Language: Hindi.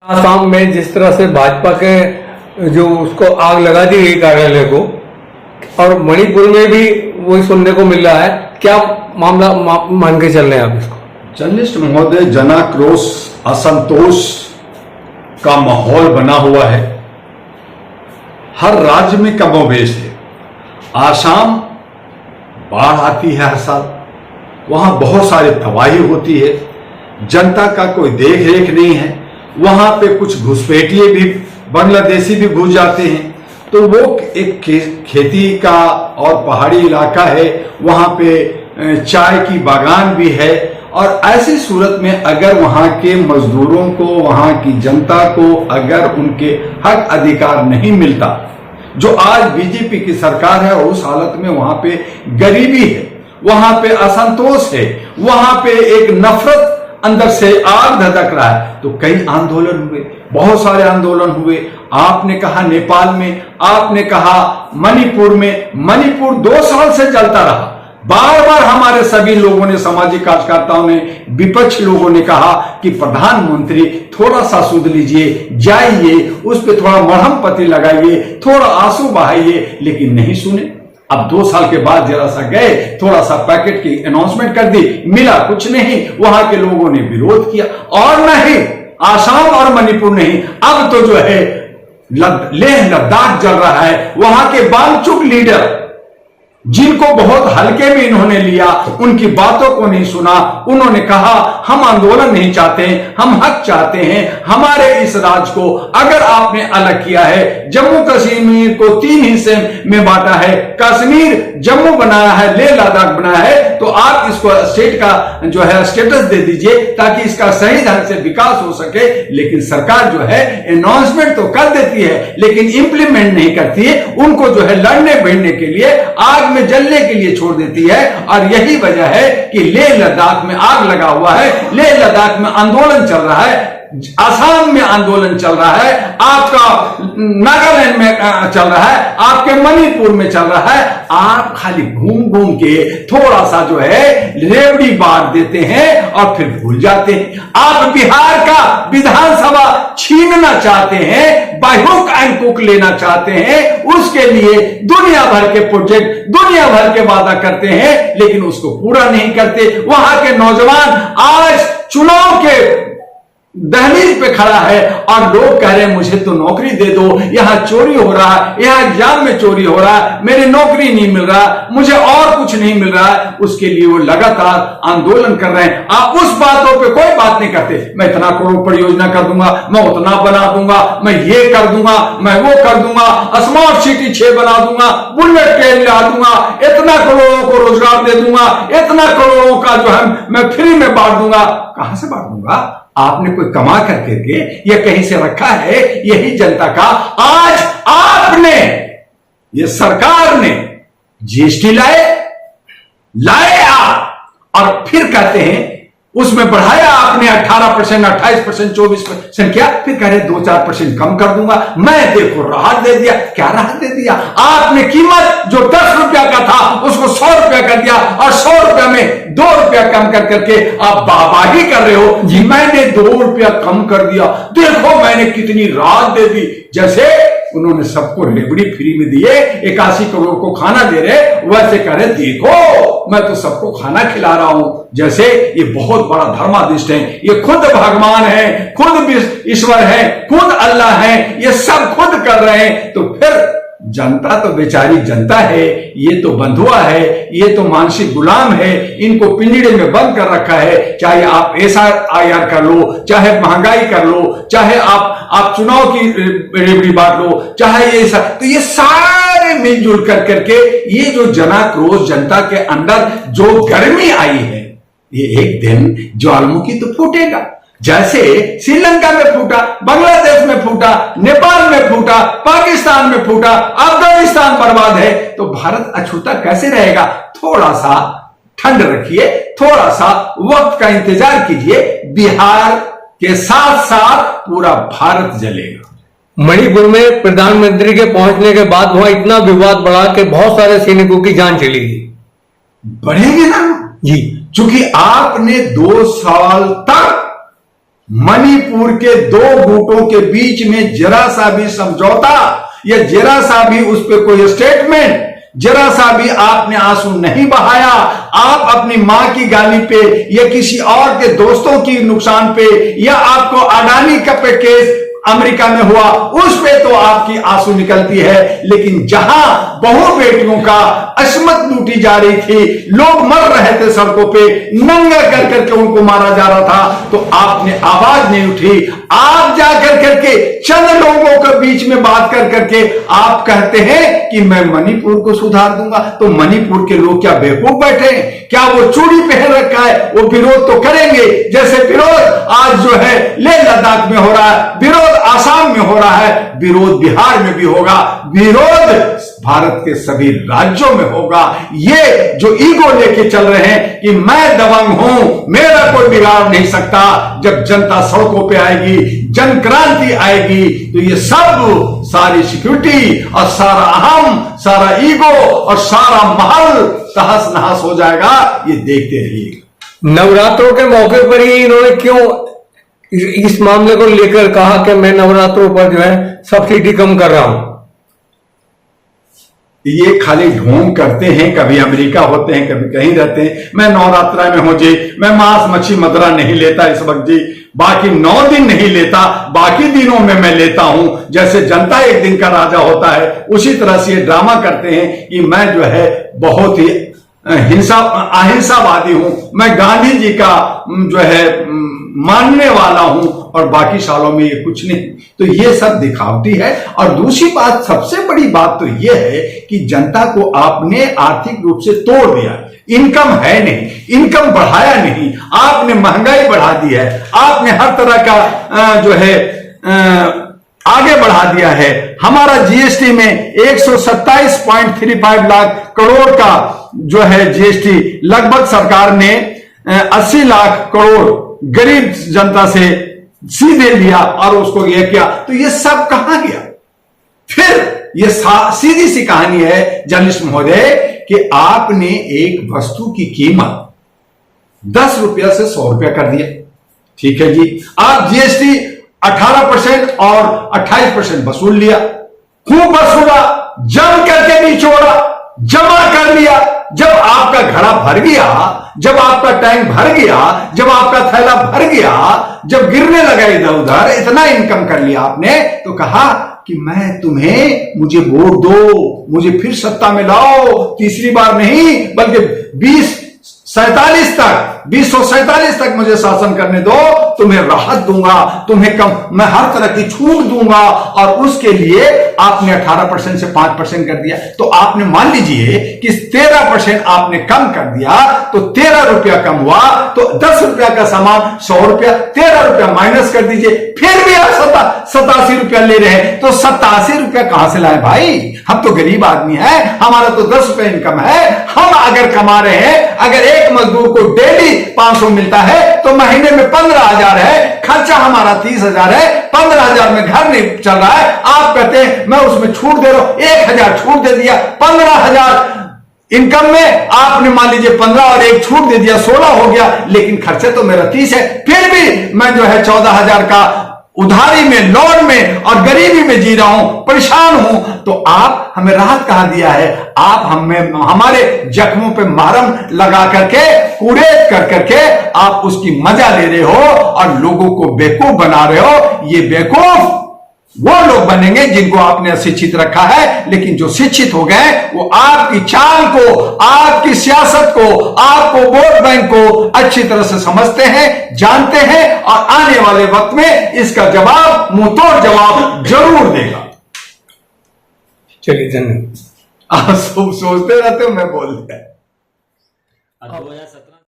आसाम में जिस तरह से भाजपा के जो उसको आग लगा दी गई कार्यालय को, और मणिपुर में भी वही सुनने को मिल रहा है, क्या मामला मान के चल रहे हैं आप इसको? जर्नलिस्ट महोदय, जनाक्रोश, असंतोष का माहौल बना हुआ है। हर राज्य में कमोबेश है। आसाम बाढ़ आती है हर साल, वहां बहुत सारी तबाही होती है, जनता का कोई देख रेख नहीं है। वहां पे कुछ घुसपैठिए भी, बांग्लादेशी भी घुस जाते हैं। तो वो एक खेती का और पहाड़ी इलाका है, वहां पे चाय की बागान भी है। और ऐसी सूरत में अगर वहां के मजदूरों को, वहां की जनता को अगर उनके हक अधिकार नहीं मिलता, जो आज बीजेपी की सरकार है, उस हालत में वहां पे गरीबी है, वहां पे असंतोष है, वहां पे एक नफरत अंदर से आग धधक रहा है। तो कई आंदोलन हुए, बहुत सारे आंदोलन हुए। आपने कहा नेपाल में, आपने कहा मणिपुर में। मणिपुर 2 साल से जलता रहा। बार बार हमारे सभी लोगों ने, सामाजिक कार्यकर्ताओं ने, विपक्ष लोगों ने कहा कि प्रधानमंत्री थोड़ा सा सुध लीजिए, जाइए, उस पर थोड़ा मरहम पत्ती लगाइए, थोड़ा आंसू बहाइए, लेकिन नहीं सुने। अब 2 साल के बाद जरा सा गए, थोड़ा सा पैकेट की अनाउंसमेंट कर दी, मिला कुछ नहीं। वहां के लोगों ने विरोध किया। और नहीं, आसाम और मणिपुर नहीं, अब तो जो है लेह लद्दाख जल रहा है। वहां के वांगचुक लीडर, जिनको बहुत हल्के में इन्होंने लिया, उनकी बातों को नहीं सुना। उन्होंने कहा हम आंदोलन नहीं चाहते, हम हक चाहते हैं। हमारे इस राज्य को अगर आपने अलग किया है, जम्मू कश्मीर को 3 हिस्से में बांटा है, कश्मीर जम्मू बनाया है, लेह लद्दाख बनाया है, तो आप इसको स्टेट का जो है स्टेटस दे दीजिए, ताकि इसका सही ढंग से विकास हो सके। लेकिन सरकार जो है अनाउंसमेंट तो कर देती है, लेकिन इंप्लीमेंट नहीं करती है। उनको जो है लड़ने भिड़ने के लिए, आग में जलने के लिए छोड़ देती है। और यही वजह है कि लेह लद्दाख में आग लगा हुआ है, लेह लद्दाख में आंदोलन चल रहा है, असम में आंदोलन चल रहा है, आपका नागालैंड में चल रहा है, आपके मणिपुर में चल रहा है। आप खाली घूम घूम के थोड़ा सा जो है रेवड़ी बांट देते हैं और फिर भूल जाते हैं। आप बिहार का विधानसभा छीनना चाहते हैं, बाय हुक एंड कुक लेना चाहते हैं। उसके लिए दुनिया भर के प्रोजेक्ट, दुनिया भर के वादा करते हैं, लेकिन उसको पूरा नहीं करते। वहां के नौजवान आज चुनाव के दहलीज पे खड़ा है और लोग कह रहे हैं मुझे तो नौकरी दे दो, यहां चोरी हो रहा है, यहां एग्जाम में चोरी हो रहा है, मेरी नौकरी नहीं मिल रहा, मुझे और कुछ नहीं मिल रहा है। उसके लिए वो लगातार आंदोलन कर रहे हैं। आप उस बातों पे कोई बात नहीं करते। मैं इतना करोड़ परियोजना कर दूंगा, मैं उतना बना दूंगा, मैं ये कर दूंगा, मैं वो कर दूंगा, स्मार्ट सिटी 6 बना दूंगा, बुलेट ट्रेन ला दूंगा, इतना करोड़ों को रोजगार दे दूंगा, इतना करोड़ों का जो है मैं फ्री में बांट दूंगा। कहां से बांट दूंगा? आपने कोई कमा करके के या कहीं से रखा है? यही जनता का। आज आपने, ये सरकार ने जीएसटी लाए आप, और फिर कहते हैं उसमें बढ़ाया आपने 18%, 28%, 24% किया, फिर कह रहे 2-4% कम कर दूंगा। मैं देखो राहत दे दिया। क्या राहत दे दिया? आपने कीमत जो 10 रुपया का था उसको 100 रुपया कर दिया, और 100 रुपया में 2 रुपया कम कर करके आप बाबाही कर रहे हो जी, मैंने 2 रुपया कम कर दिया, देखो मैंने कितनी राहत दे दी। जैसे उन्होंने सबको रेवड़ी फ्री में दिए, 81 करोड़ को खाना दे रहे, वैसे कह रहे देखो मैं तो सबको खाना खिला रहा हूं। जैसे ये बहुत बड़ा धर्मादिष्ट है, ये खुद भगवान है, खुद ईश्वर है, खुद अल्लाह है, ये सब खुद कर रहे हैं। तो फिर जनता तो बेचारी जनता है, ये तो बंधुआ है, ये तो मानसिक गुलाम है, इनको पिंजड़े में बंद कर रखा है। चाहे आप SIR कर लो, चाहे महंगाई कर लो, चाहे आप चुनाव की रेवड़ी बांट लो, चाहे ये सब, तो ये सारे मिलजुल कर करके ये जो जनाक्रोश, जनता के अंदर जो गर्मी आई है, ये एक दिन ज्वालामुखी तो फूटेगा। जैसे श्रीलंका में फूटा, बांग्लादेश में फूटा, नेपाल में फूटा, पाकिस्तान में फूटा, अफगानिस्तान बर्बाद है, तो भारत अछूता कैसे रहेगा? थोड़ा सा ठंड रखिए, थोड़ा सा वक्त का इंतजार कीजिए। बिहार के साथ साथ पूरा भारत जलेगा। मणिपुर में प्रधानमंत्री के पहुंचने के बाद वहां इतना विवाद बढ़ा कि बहुत सारे सैनिकों की जान चली गई। बढ़ेंगे ना जी, क्योंकि आपने 2 साल तक मणिपुर के दो गुटों के बीच में जरा सा भी समझौता या जरा सा भी उस पर कोई स्टेटमेंट, जरा सा भी आपने आंसू नहीं बहाया। आप अपनी मां की गाली पे या किसी और के दोस्तों की नुकसान पे या आपको अडानी का पे केस अमेरिका में हुआ उस पे तो आपकी आंसू निकलती है, लेकिन जहां बहु बेटियों का असमत लूटी जा रही थी, लोग मर रहे थे सड़कों पे, नंगा कर करके उनको मारा जा रहा था, तो आपने आवाज नहीं उठी। आप जाकर करके चंद लोगों के बीच में बात कर करके आप कहते हैं कि मैं मणिपुर को सुधार दूंगा। तो मणिपुर के लोग क्या बेवकूफ बैठे हैं? क्या वो चूड़ी पहन रखा है? वो विरोध तो करेंगे, जैसे विरोध आज जो है लेह लद्दाख में हो रहा है, विरोध आसाम में हो रहा है, विरोध बिहार में भी होगा, विरोध भारत के सभी राज्यों में होगा। ये जो ईगो लेके चल रहे हैं कि मैं दबंग हूं, मेरा कोई बिगाड़ नहीं सकता, जब जनता सड़कों पे आएगी, जन क्रांति आएगी, तो ये सब सारी सिक्योरिटी और सारा अहम, सारा ईगो और सारा महल तहस नहस हो जाएगा। ये देखते रहिएगा। नवरात्रों के मौके पर ही इन्होंने क्यों इस मामले को लेकर कहा कि मैं नवरात्रों पर जो है सब्सिडी कम कर रहा हूं? ये खाली ढोंग करते हैं, कभी अमेरिका होते हैं, कभी कहीं रहते हैं। मैं नवरात्रा में हूं जी, मैं मांस मच्छी मदरा नहीं लेता इस वक्त जी, बाकी 9 दिन नहीं लेता, बाकी दिनों में मैं लेता हूं। जैसे जनता एक दिन का राजा होता है, उसी तरह से ये ड्रामा करते हैं कि मैं जो है बहुत ही अहिंसावादी हूं, मैं गांधी जी का जो है मानने वाला हूं, और बाकी सालों में ये कुछ नहीं। तो ये सब दिखावटी है। और दूसरी बात, सबसे बड़ी बात तो ये है कि जनता को आपने आर्थिक रूप से तोड़ दिया। इनकम है नहीं, इनकम बढ़ाया नहीं, आपने महंगाई बढ़ा दी है, आपने हर तरह का जो है आगे बढ़ा दिया है। हमारा जीएसटी में 127.35 लाख करोड़ का जो है जीएसटी लगभग सरकार ने 80 लाख करोड़ गरीब जनता से सीधे लिया और उसको ये किया। तो ये सब कहां गया? फिर ये सीधी सी कहानी है जर्नलिस्ट महोदय कि आपने एक वस्तु की कीमत 10 रुपया से 100 रुपया कर दिया। ठीक है जी, आप जीएसटी 18% और 28% वसूल लिया, खूब वसूला, जम करके निचोड़ा, जमा कर लिया। जब आपका घड़ा भर गया, जब आपका टैंक भर गया, जब आपका थैला भर गया, जब गिरने लगा इधर उधर, इतना इनकम कर लिया आपने, तो कहा कि मैं तुम्हें, मुझे वोट दो, मुझे फिर सत्ता में लाओ, तीसरी बार नहीं बल्कि 2047 तक मुझे शासन करने दो, तुम्हें राहत दूंगा, तुम्हें कम, मैं हर तरह की छूट दूंगा। और उसके लिए आपने 18% से 5% कर दिया। तो आपने मान लीजिए कि 13% आपने कम कर दिया, तो 13 रुपया कम हुआ, तो 10 रुपया का सामान 100 रुपया, 13 रुपया माइनस कर दीजिए, फिर भी आप 87 रुपया ले रहे हैं। तो 87 रुपया कहां से लाए भाई? हम तो गरीब आदमी है, हमारा तो 10 रुपया इनकम है। हम अगर कमा रहे हैं, अगर एक मजदूर को डेली 500 मिलता है, तो महीने में 15,000 है, खर्चा हमारा 30,000 है, 15,000 में घर नहीं चल रहा है। आप कहते हैं मैं उसमें छूट दे रहा हूं, 1,000 छूट दे दिया, 15,000 इनकम में आपने मान लीजिए 15 और एक छूट दे दिया, 16 हो गया, लेकिन खर्चा तो मेरा 30 है। फिर भी मैं जो है 14,000 का उधारी में, लोन में और गरीबी में जी रहा हूं, परेशान हूं। तो आप हमें राहत कहां दिया है? आप हमें हमारे जख्मों पे मरहम लगा करके, कुरेद कर करके आप उसकी मजा ले रहे हो और लोगों को बेवकूफ बना रहे हो। ये बेवकूफ वो लोग बनेंगे जिनको आपने अशिक्षित रखा है, लेकिन जो शिक्षित हो गए वो आपकी चाल को, आपकी सियासत को, आपको वोट बैंक को अच्छी तरह से समझते हैं, जानते हैं, और आने वाले वक्त में इसका जवाब, मुंहतोड़ जवाब जरूर देगा। चलिए धन्यवाद। आप सोचते रहते हो, मैं बोल दिया। 2017